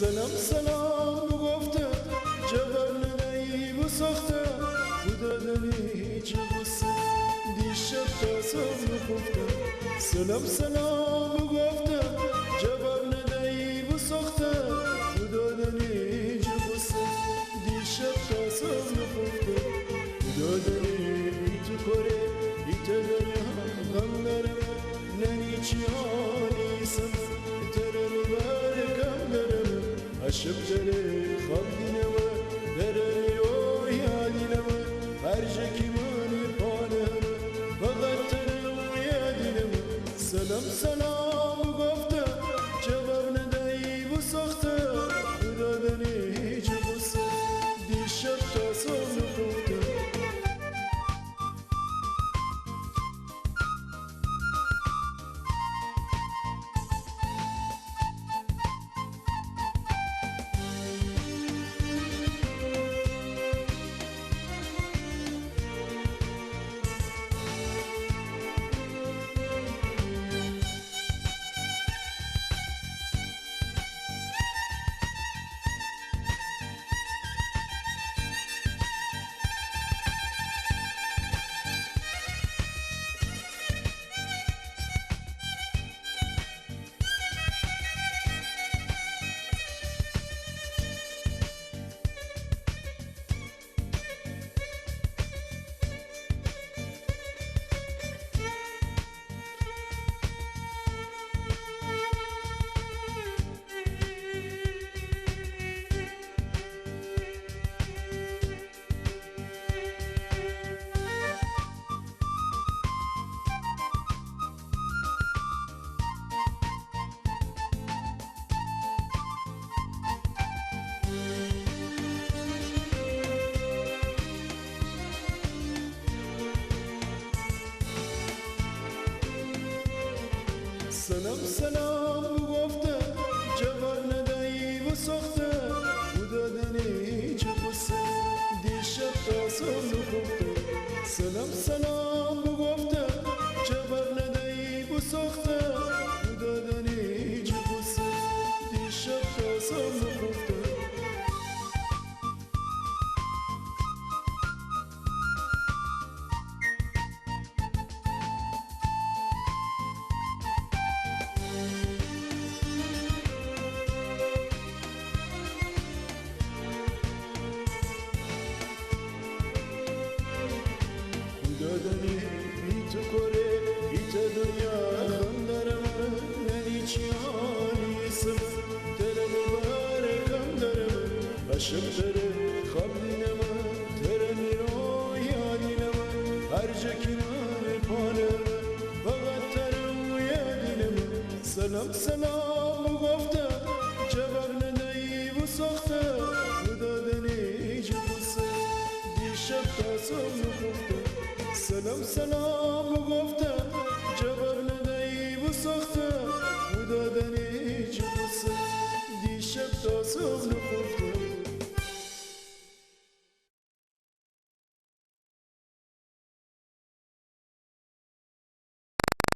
سلام سلام گفته جواب ندهی و ساخته خدا دنی چه غصه دیشب تاسم گفته سلام سلام گفته جواب ندهی و ساخته خدا دنی چه غصه دیشب تاسم گفته خدا دنی تو کره ایت دنیا غملرم ننی چی حالیسم ترمی برکم درم عشق داره خواب دینمه بره و یادینمه هر جکی منی پانمه فقط تره و یادینمه سلام سلام گفته جواب ندهی و ساخته خدا دنی چه غصه دیشب تاسم گفته سلام سلام گفته جواب ندهی و ساخته خدا دنی چه غصه دیشب تاسم گفته سلام سلام گفته جواب ندهی و ساخته خدا دنی چه غصه دیشب تاسم گفته دادنی تو کره ایت دنیا خندرم ننی چی حالیسم تره مبارکم درم عشق داره خواب دینم تره نیرو یادینم هر جا کنار پانم فقط تره و یادینم سلام سلام گفته جواب ندهی و ساخته خدا دنی چه غصه دیشب تاسم گفته سلام سلام گفته جواب ندهی و ساخته خدا دنی چه غصه دیشب تاسم گفته